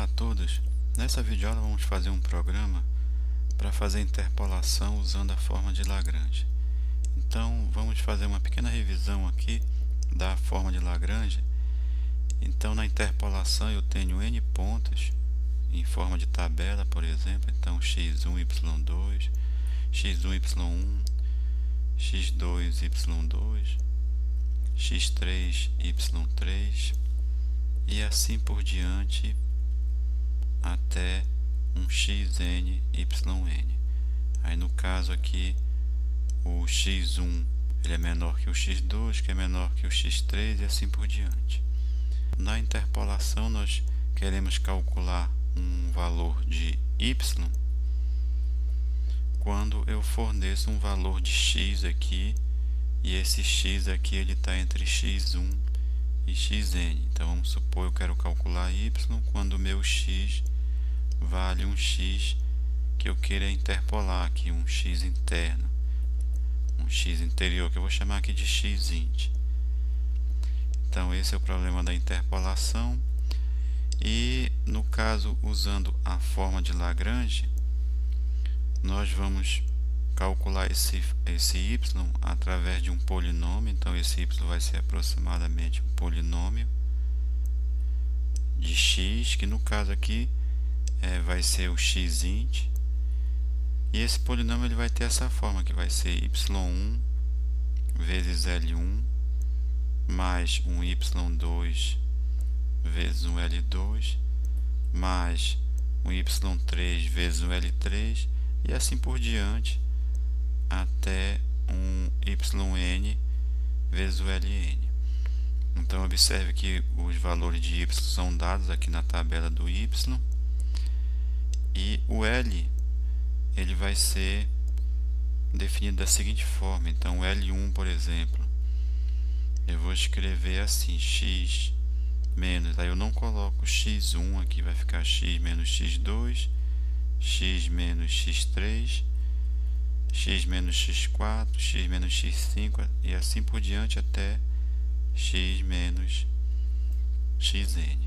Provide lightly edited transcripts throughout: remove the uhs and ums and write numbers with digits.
todos! Nessa videoaula vamos fazer um programa para fazer interpolação usando a forma de Lagrange. Então vamos fazer uma pequena revisão aqui da forma de Lagrange. Então na interpolação eu tenho n pontos em forma de tabela, por exemplo. Então x1, y2, x1, y1, x2, y2, x3, y3 e assim por diante até um xn, yn. Aí no caso aqui o x1 ele é menor que o x2, que é menor que o x3 e assim por diante. Na interpolação nós queremos calcular um valor de y quando eu forneço um valor de x aqui, e esse x aqui ele está entre x1 e xn. Então vamos supor que eu quero calcular y quando o meu x vale um x que eu queira interpolar aqui, um x interno, um x interior, que eu vou chamar aqui de xint. Então esse é o problema da interpolação. E no caso, usando a forma de Lagrange, nós vamos calcular esse y através de um polinômio. Então esse y vai ser aproximadamente um polinômio de x, que no caso aqui vai ser o xint. E esse polinômio ele vai ter essa forma, que vai ser y1 vezes L1 mais um y2 vezes um L2 mais um y3 vezes um L3 e assim por diante até um yn vezes o Ln. Então observe que os valores de y são dados aqui na tabela do y, e o L ele vai ser definido da seguinte forma. Então L1, por exemplo, eu vou escrever assim, x menos, aí eu não coloco x1 aqui, vai ficar x menos x2, x menos x3, x menos x4, x menos x5 e assim por diante até x menos xn.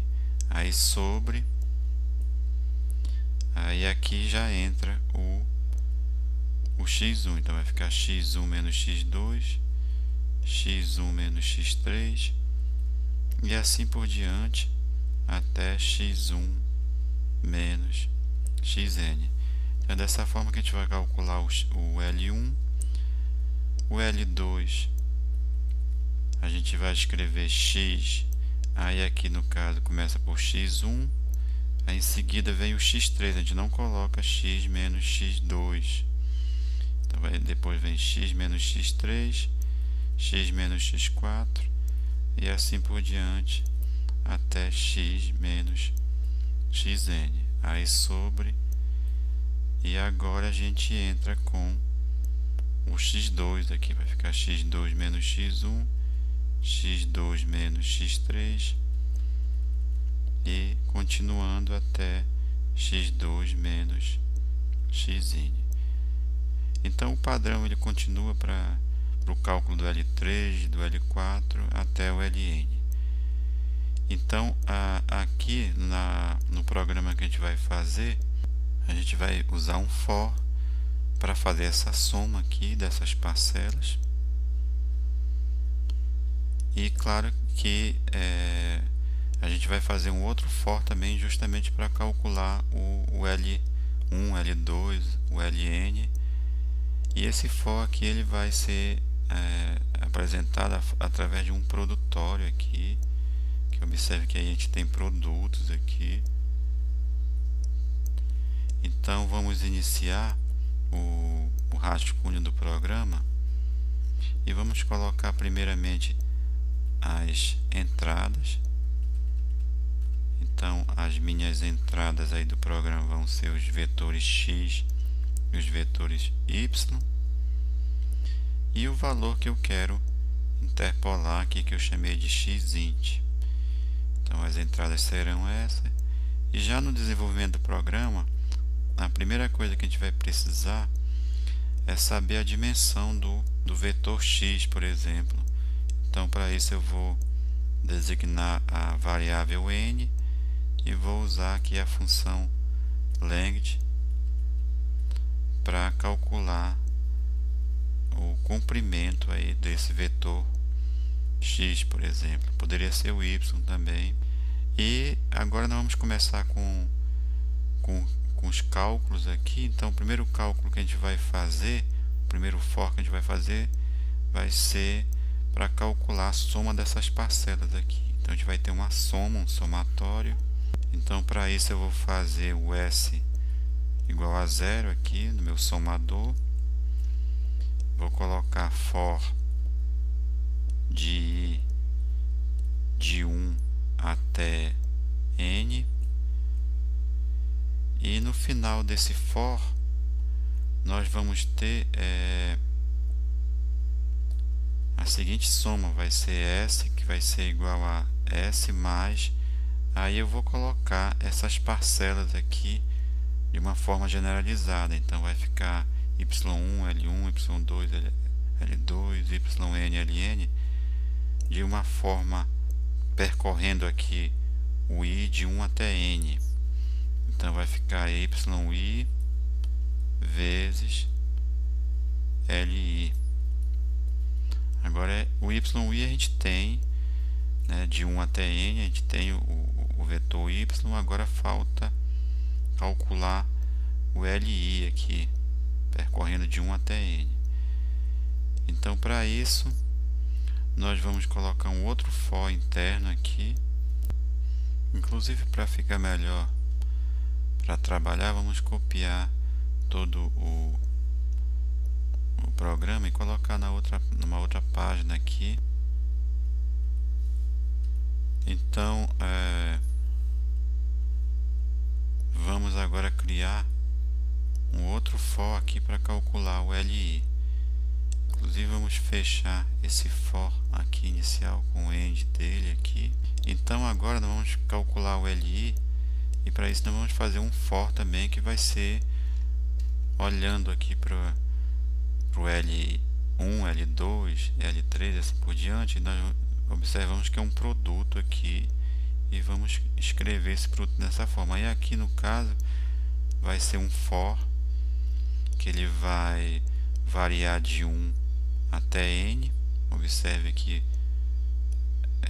Aí sobre, aí aqui já entra o x1, então vai ficar x1 menos x2, x1 menos x3 e assim por diante até x1 menos xn. Então é dessa forma que a gente vai calcular o L1. O L2 a gente vai escrever x, aí aqui no caso começa por x1, aí em seguida vem o x3, a gente não coloca x menos x2. Então depois vem x menos x3, x menos x4 e assim por diante até x menos xn. Aí sobre, e agora a gente entra com o x2 aqui, vai ficar x2 menos x1, x2 menos x3 e continuando até x2 menos xn. Então o padrão ele continua para o cálculo do L3, do L4 até o Ln. Então aqui no programa que a gente vai fazer, a gente vai usar um for para fazer essa soma aqui dessas parcelas. E claro que a gente vai fazer um outro for também, justamente para calcular o L1, L2, o Ln. E esse for aqui ele vai ser apresentado através de um produtório aqui, que observe que aí a gente tem produtos aqui. Então vamos iniciar o rascunho do programa e vamos colocar primeiramente as entradas. Então as minhas entradas aí do programa vão ser os vetores x e os vetores y, e o valor que eu quero interpolar aqui, que eu chamei de xint. Então as entradas serão essas. E já no desenvolvimento do programa, a primeira coisa que a gente vai precisar é saber a dimensão do vetor x, por exemplo. Então para isso eu vou designar a variável n e vou vou usar aqui a função length para calcular o comprimento aí desse vetor x, por exemplo. Poderia ser o y também. E agora nós vamos começar com os cálculos aqui. Então, o primeiro cálculo que a gente vai fazer, o primeiro for que a gente vai fazer, vai ser para calcular a soma dessas parcelas aqui. Então, a gente vai ter uma soma, um somatório. Então, para isso eu vou fazer o s igual a 0 aqui no meu somador. Vou colocar for de 1 até n. E no final desse for, nós vamos ter a seguinte soma, vai ser s, que vai ser igual a s mais, aí eu vou colocar essas parcelas aqui de uma forma generalizada. Então vai ficar y1, L1, y2, L2, yn, Ln, de uma forma percorrendo aqui o i de 1 até n. Então vai ficar yi vezes li. Agora o yi a gente tem, né, de 1 até n, a gente tem o vetor y. Agora falta calcular o li aqui, percorrendo de 1 até n. Então, para isso, nós vamos colocar um outro for interno aqui. Inclusive, para ficar melhor para trabalhar, vamos copiar todo o programa e colocar numa outra página aqui. Então, vamos agora criar um outro for aqui para calcular o li. Inclusive, vamos fechar esse for aqui inicial com o end dele aqui. Então, agora nós vamos calcular o li, e para isso nós vamos fazer um for também, que vai ser olhando aqui para o L1, L2, L3 e assim por diante. Nós observamos que é um produto aqui e vamos escrever esse produto dessa forma. E aqui no caso vai ser um for que ele vai variar de 1 até n. Observe que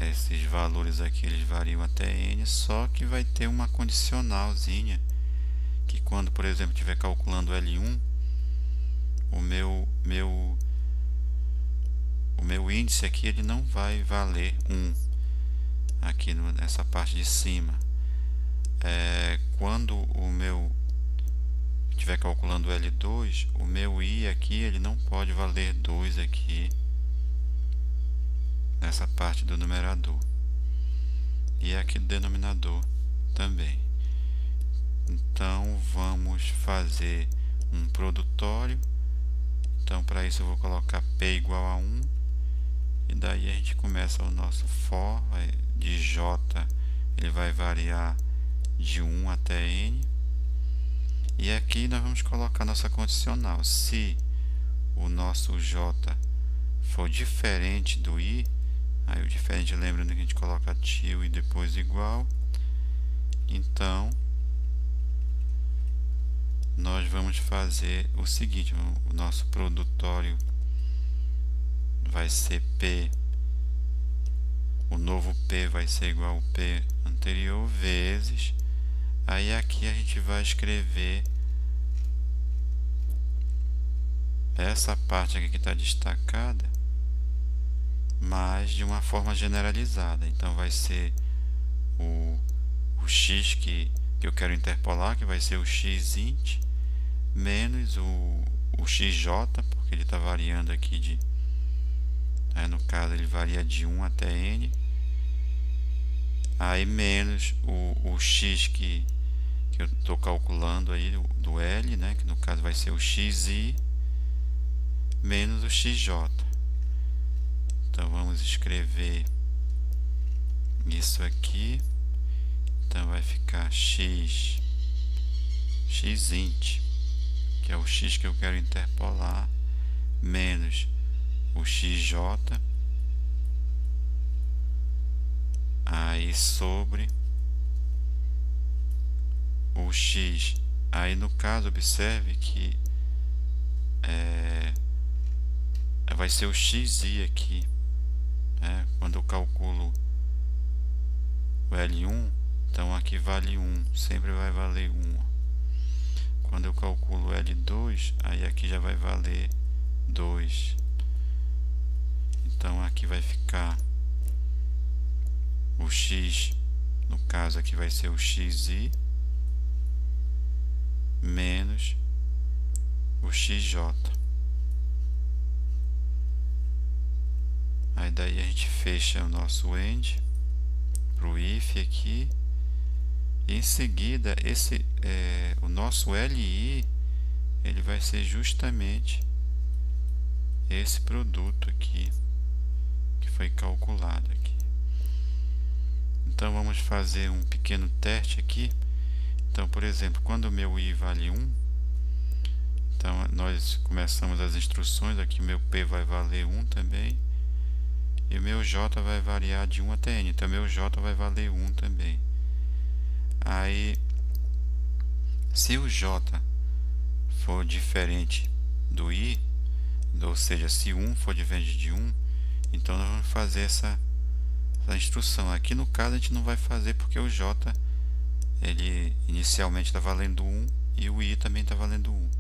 esses valores aqui eles variam até n, só que vai ter uma condicionalzinha que quando, por exemplo, estiver calculando L1, o meu índice aqui ele não vai valer 1 aqui nessa parte de cima. Quando o meu estiver calculando L2, o meu i aqui ele não pode valer 2 aqui nessa parte do numerador, e aqui do denominador também. Então vamos fazer um produtório. Então, para isso eu vou colocar p igual a 1, e daí a gente começa o nosso for. De j ele vai variar de 1 até n, e aqui nós vamos colocar nossa condicional. Se o nosso j for diferente do i, aí o diferente, lembrando que a gente coloca til e depois igual, então nós vamos fazer o seguinte: o nosso produtório vai ser p, o novo p vai ser igual ao p anterior, vezes, aí aqui a gente vai escrever essa parte aqui que está destacada, mas de uma forma generalizada. Então vai ser o x que eu quero interpolar, que vai ser o xint, menos o xj, porque ele está variando aqui no caso ele varia de 1 até n, aí menos o x que eu estou calculando aí do L, né, que no caso vai ser o xi, menos o xj. Então vamos escrever isso aqui. Então vai ficar xint, que é o x que eu quero interpolar, menos o xj, aí sobre o x. Aí no caso, observe que vai ser o xi aqui, né? Quando eu calculo o L1, então aqui vale 1, sempre vai valer 1. Quando eu calculo o L2, aí aqui já vai valer 2. Então aqui vai ficar o x, no caso aqui vai ser o xi menos o xj. Aí daí a gente fecha o nosso end para o if aqui, e em seguida o nosso li ele vai ser justamente esse produto aqui que foi calculado aqui. Então vamos fazer um pequeno teste aqui. Então, por exemplo, quando o meu i vale 1, então nós começamos as instruções aqui, o meu p vai valer 1 também, e o meu j vai variar de 1 até n, então meu j vai valer 1 também. Aí, se o j for diferente do i, ou seja, se 1 for diferente de 1, então nós vamos fazer essa instrução. Aqui no caso a gente não vai fazer porque o j ele inicialmente está valendo 1 e o i também está valendo 1.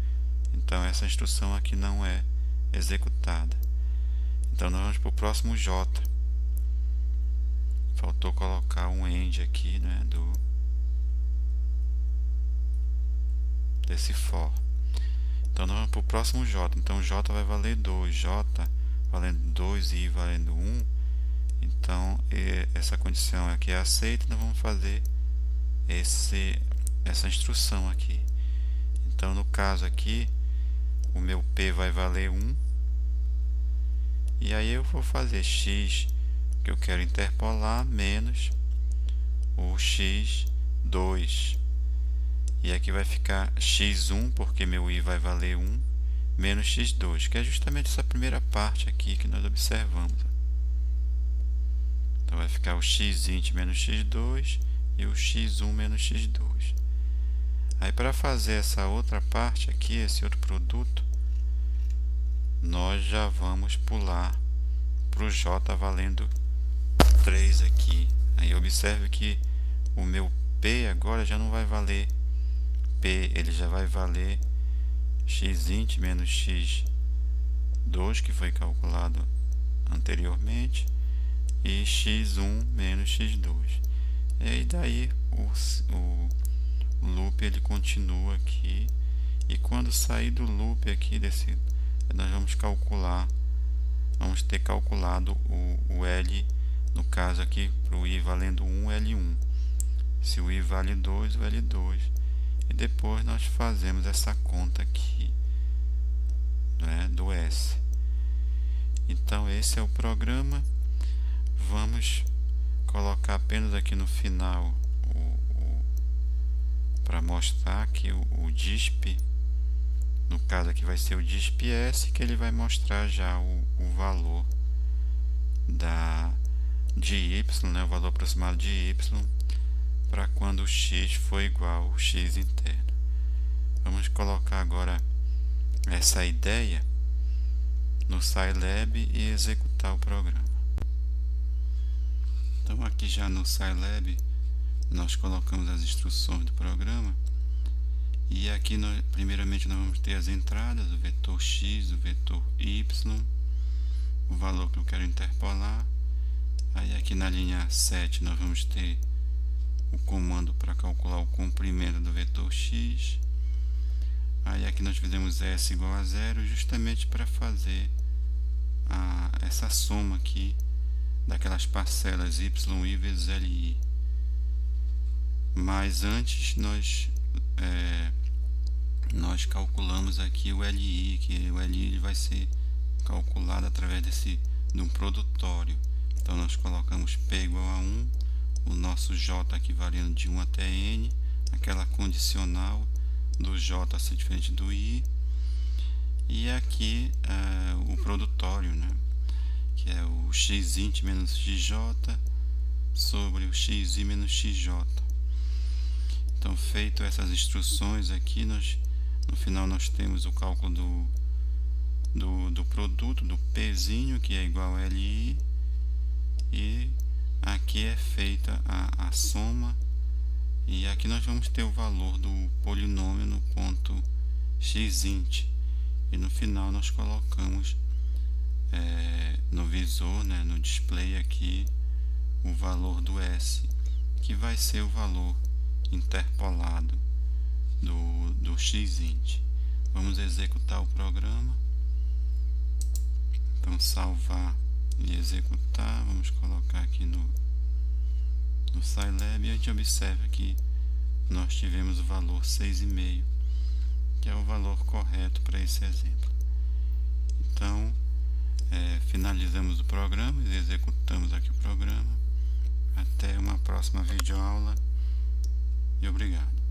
Então essa instrução aqui não é executada. Então nós vamos para o próximo j. Faltou colocar um end aqui, né, desse for. Então nós vamos para o próximo j. Então j vai valer 2, j valendo 2 e i valendo 1. Então essa condição aqui é aceita, nós vamos fazer essa instrução aqui. Então no caso aqui o meu p vai valer 1, e aí eu vou fazer x que eu quero interpolar menos o x2, e aqui vai ficar x1 porque meu i vai valer 1 menos x2, que é justamente essa primeira parte aqui que nós observamos. Então vai ficar o xint menos x2 e o x1 menos x2. Aí para fazer essa outra parte aqui, esse outro produto, nós já vamos pular para o j valendo 3 aqui. Aí observe que o meu p agora já não vai valer p, ele já vai valer xint menos x2, que foi calculado anteriormente, e x1 menos x2. E aí daí o loop ele continua aqui, e quando sair do loop aqui nós vamos ter calculado o L, no caso aqui para o i valendo 1, L1, se o i vale 2, o L2, e depois nós fazemos essa conta aqui, né, do S. Então esse é o programa. Vamos colocar apenas aqui no final para mostrar que o disp, no caso aqui vai ser o disp S, que ele vai mostrar já o valor de y, né, o valor aproximado de y, para quando o x for igual ao x interno. Vamos colocar agora essa ideia no Scilab e executar o programa. Então aqui já no Scilab nós colocamos as instruções do programa, e aqui primeiramente nós vamos ter as entradas, o vetor x, o vetor y, o valor que eu quero interpolar. Aí aqui na linha 7 nós vamos ter o comando para calcular o comprimento do vetor x. Aí aqui nós fizemos s igual a 0 justamente para fazer essa soma aqui daquelas parcelas y vezes li. Mas antes nós calculamos aqui o li, que o li ele vai ser calculado através de um produtório. Então nós colocamos p igual a 1, o nosso j aqui variando de 1 até n, aquela condicional do j ser diferente do i, e aqui o produtório, né, que é o xint menos xj sobre o xi menos xj. Então, feito essas instruções aqui, no final nós temos o cálculo do produto, do Pzinho, que é igual a LI, e aqui é feita a soma, e aqui nós vamos ter o valor do polinômio no ponto xint, e no final nós colocamos no visor, né, no display aqui, o valor do S, que vai ser o valor interpolado do xint. Vamos executar o programa. Então, salvar e executar. Vamos colocar aqui no Scilab, e a gente observa que nós tivemos o valor 6,5, que é o valor correto para esse exemplo. Então, finalizamos o programa e executamos aqui o programa. Até uma próxima videoaula e obrigado.